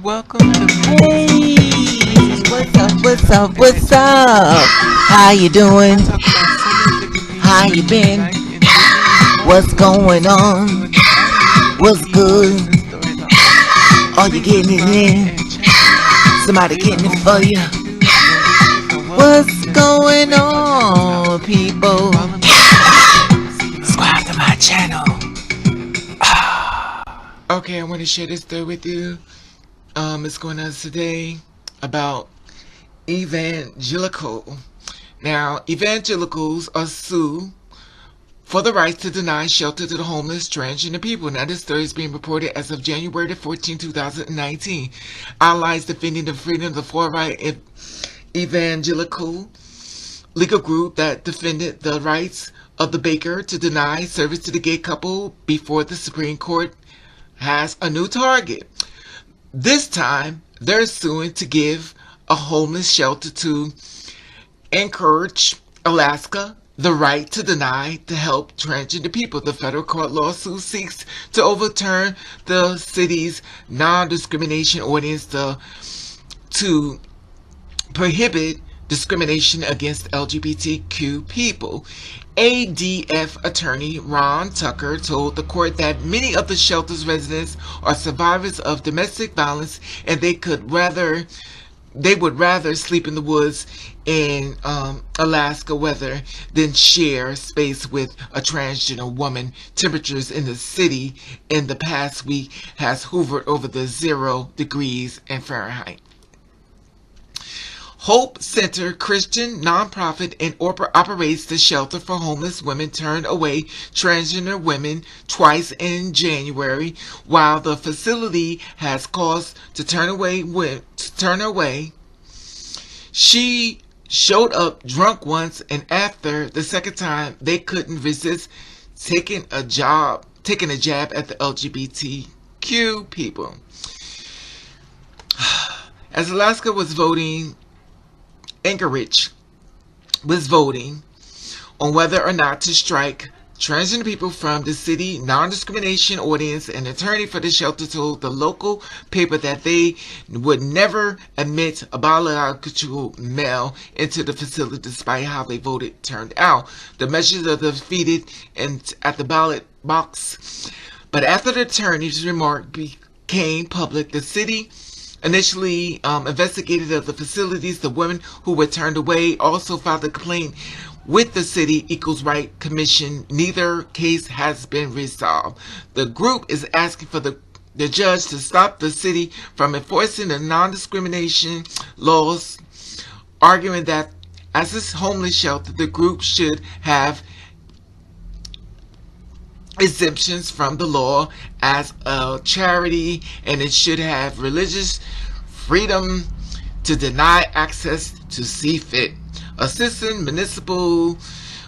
Welcome to Hey, what's up? What's up? What's up? How you I doing? talk about so many different things How you pertaining to been? life, individual, and What's also going to on? understanding the What's people good? and the stories of life. Are you Please getting it subscribe in? and check me out. Somebody Leave a getting it for one you? review and wishes a welcome What's to the going Integrate Podcast on, House. And people? follow me on Instagram. See you Subscribe to my around. channel. Okay, I want to share this story with you. It's going on today about evangelical. Now, evangelicals are sued for the right to deny shelter to the homeless, transgender people. Now, this story is being reported as of January 14, 2019. Allies defending the freedom of the far-right evangelical legal group that defended the rights of the baker to deny service to the gay couple before the Supreme Court has a new target. This time, they're suing to give a homeless shelter to Anchorage, Alaska, the right to deny to help transgender people. The federal court lawsuit seeks to overturn the city's non-discrimination ordinance to prohibit discrimination against LGBTQ people. ADF attorney Ron Tucker told the court that many of the shelter's residents are survivors of domestic violence and they would rather sleep in the woods in Alaska weather than share space with a transgender woman. Temperatures in the city in the past week has hovered over the 0 degrees in Fahrenheit. Hope Center Christian nonprofit and operates the shelter for homeless women turned away transgender women twice in January, while the facility has caused to turn away. She showed up drunk once, and after the second time, they couldn't resist taking a jab at the LGBTQ people. As Alaska was voting, Anchorage was voting on whether or not to strike transgender people from the city non-discrimination ordinance. An attorney for the shelter told the local paper that they would never admit a biological male into the facility despite how they voted turned out. The measures are defeated at the ballot box. But after the attorney's remark became public, the city initially investigated the facilities. The women who were turned away also filed a complaint with the City Equals Right Commission. Neither case has been resolved. The group is asking for the judge to stop the city from enforcing the non-discrimination laws, arguing that as a homeless shelter, the group should have exemptions from the law as a charity, and it should have religious freedom to deny access to see fit. Assistant Municipal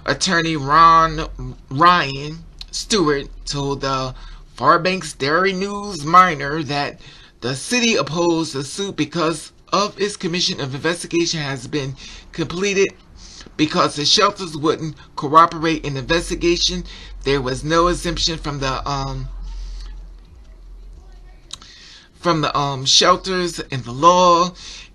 Attorney Ryan Stewart told the Fairbanks Dairy News Miner that the city opposed the suit because of its commission of investigation has been completed. Because the shelters wouldn't cooperate in the investigation, there was no exemption from the shelters in the law,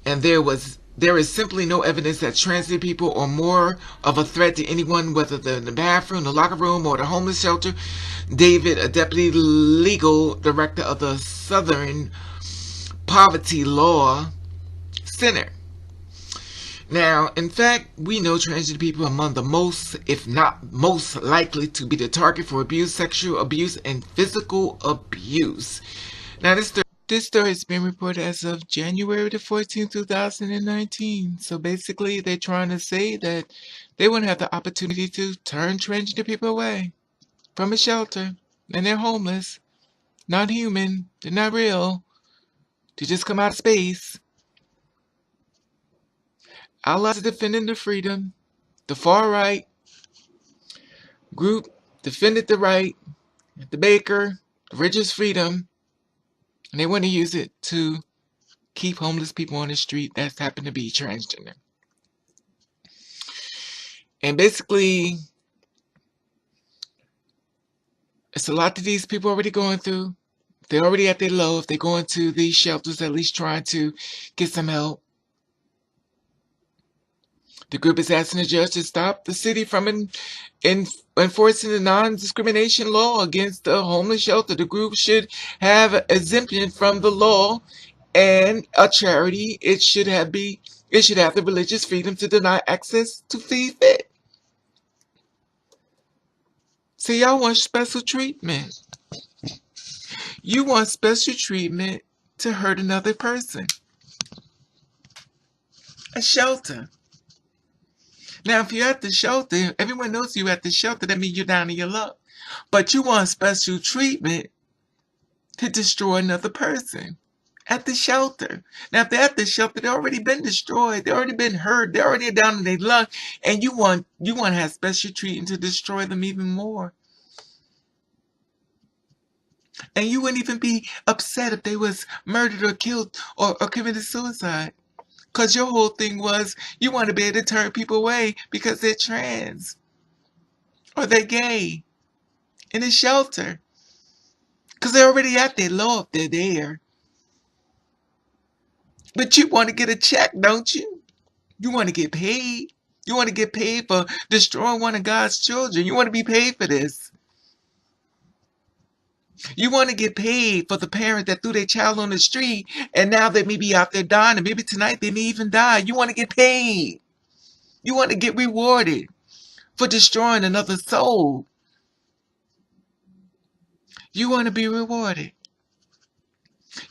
and there is simply no evidence that transgender people are more of a threat to anyone, whether they're in the bathroom, the locker room, or the homeless shelter. David, a deputy legal director of the Southern Poverty Law Center. Now, in fact, we know transgender people are among the most, if not most, likely to be the target for abuse, sexual abuse, and physical abuse. Now, this story has been reported as of January the 14th, 2019. So basically, they're trying to say that they wouldn't have the opportunity to turn transgender people away from a shelter, and they're homeless, not human, they're not real, to just come out of space. Allies defending the freedom. The far right group defended the right, the baker, the richest freedom, and they want to use it to keep homeless people on the street that happen to be transgender. And basically, it's a lot that these people are already going through. They're already at their low. If they go into these shelters, at least trying to get some help. The group is asking the judge to stop the city from enforcing the non-discrimination law against the homeless shelter. The group should have exemption from the law, and a charity. It should have the religious freedom to deny access to feed fit. So y'all want special treatment. You want special treatment to hurt another person. A shelter. Now, if you're at the shelter, everyone knows you're at the shelter. That means you're down in your luck. But you want special treatment to destroy another person at the shelter. Now, if they're at the shelter, they've already been destroyed. They've already been hurt. They're already down in their luck. And you want to have special treatment to destroy them even more. And you wouldn't even be upset if they was murdered or killed or committed suicide. Because your whole thing was you want to be able to turn people away because they're trans or they're gay in a shelter. Because they're already at their low if they're there. But you want to get a check, don't you? You want to get paid. You want to get paid for destroying one of God's children. You want to be paid for this. You want to get paid for the parent that threw their child on the street and now they may be out there dying and maybe tonight they may even die. You want to get paid. You want to get rewarded for destroying another soul. You want to be rewarded.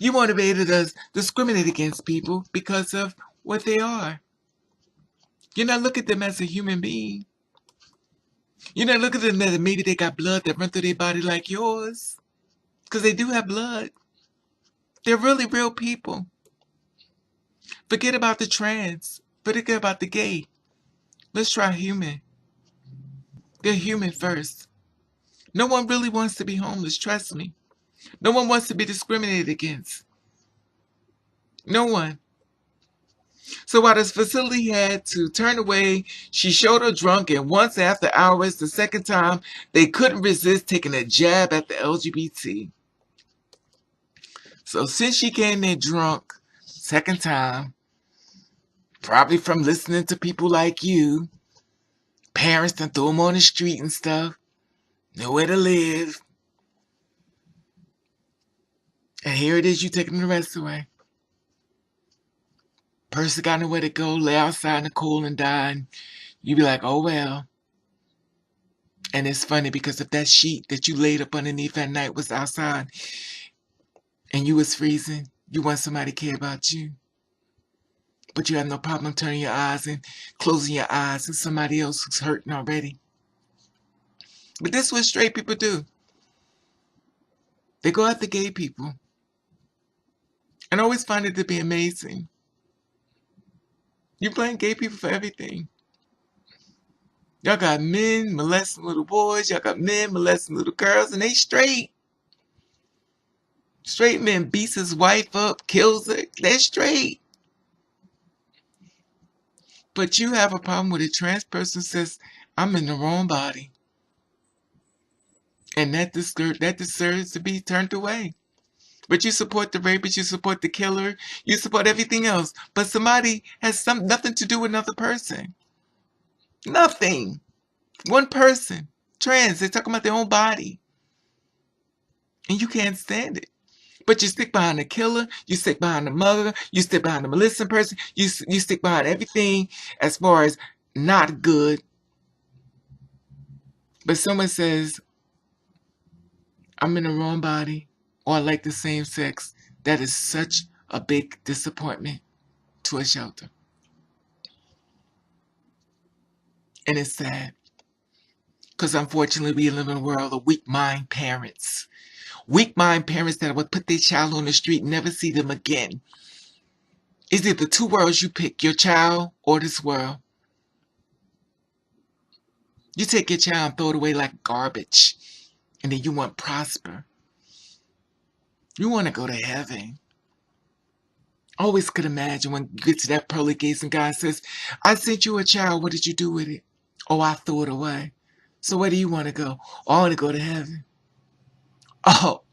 You want to be able to discriminate against people because of what they are. You're not looking at them as a human being. You're not looking at them as maybe they got blood that runs through their body like yours. Because they do have blood. They're really real people. Forget about the trans. Forget about the gay. Let's try human. They're human first. No one really wants to be homeless, trust me. No one wants to be discriminated against. No one. So while this facility had to turn away, she showed her drunk, and once after hours, the second time, they couldn't resist taking a jab at the LGBT. So since she came there drunk, second time, probably from listening to people like you, parents done threw them on the street and stuff, nowhere to live. And here it is, you taking the rest away. Person got nowhere to go, lay outside in the cold and die, and you be like, oh well. And it's funny because if that sheet that you laid up underneath that night was outside and you was freezing, you want somebody to care about you. But you have no problem turning your eyes and closing your eyes and somebody else who's hurting already. But this is what straight people do. They go after gay people. And I always find it to be amazing. You blame gay people for everything. Y'all got men molesting little boys. Y'all got men molesting little girls. And they straight. Straight man beats his wife up, kills her. They're straight. But you have a problem with a trans person says, I'm in the wrong body. And that deserves to be turned away. But you support the rapist, you support the killer, you support everything else. But somebody has nothing to do with another person. Nothing. One person. Trans, they're talking about their own body. And you can't stand it. But you stick behind the killer, you stick behind the mother, you stick behind the molesting person, you stick behind everything as far as not good. But someone says, I'm in the wrong body, or I like the same sex. That is such a big disappointment to a shelter. And it's sad. Because unfortunately we live in a world of weak-minded parents. Weak-minded parents that would put their child on the street and never see them again. It's either two worlds you pick, your child or this world. You take your child and throw it away like garbage. And then you want to prosper. You want to go to heaven. I always could imagine when you get to that pearly gates and God says, I sent you a child, what did you do with it? Oh, I threw it away. So where do you want to go? Oh, I want to go to heaven. Oh,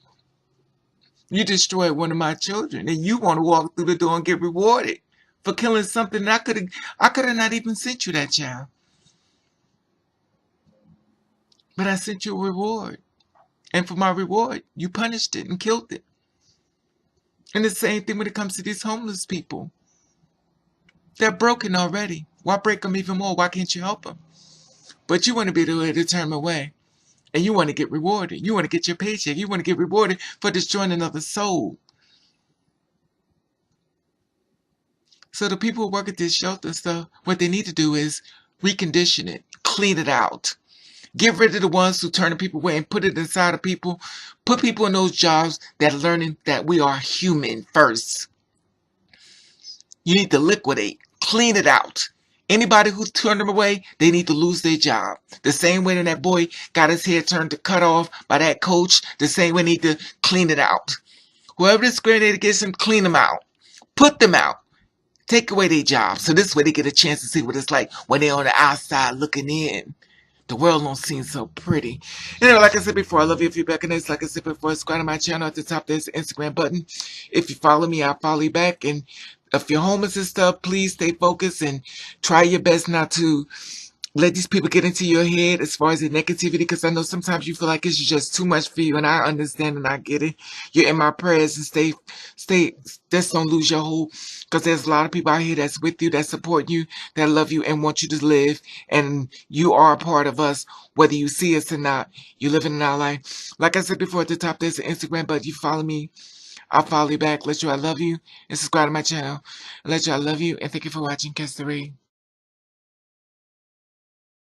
You destroyed one of my children, and you want to walk through the door and get rewarded for killing something that I could have not even sent you that child. But I sent you a reward. And for my reward, you punished it and killed it. And the same thing when it comes to these homeless people. They're broken already. Why break them even more? Why can't you help them? But you want to be able to turn away. And you want to get rewarded. You want to get your paycheck. You want to get rewarded for destroying another soul. So the people who work at this shelter stuff, what they need to do is recondition it. Clean it out. Get rid of the ones who turn the people away and put it inside of people. Put people in those jobs that are learning that we are human first. You need to liquidate. Clean it out. Anybody who turned them away, they need to lose their job. The same way that boy got his hair turned to cut off by that coach, the same way they need to clean it out. Whoever discriminated against them, clean them out. Put them out. Take away their jobs. So this way they get a chance to see what it's like when they're on the outside looking in. The world don't seem so pretty. Anyway, like I said before, I love your feedback. And it's like I said before, subscribe to my channel. At the top, there's the Instagram button. If you follow me, I'll follow you back. And if you're homeless and stuff, please stay focused and try your best not to let these people get into your head as far as the negativity, because I know sometimes you feel like it's just too much for you, and I understand and I get it. You're in my prayers, and just don't lose your hope, because there's a lot of people out here that's with you, that support you, that love you, and want you to live, and you are a part of us, whether you see us or not. You're living in our life. Like I said before, at the top there's an Instagram, but you follow me, I'll follow you back. Let you I love you, and subscribe to my channel. Let you I love you, and thank you for watching. Catch the rain.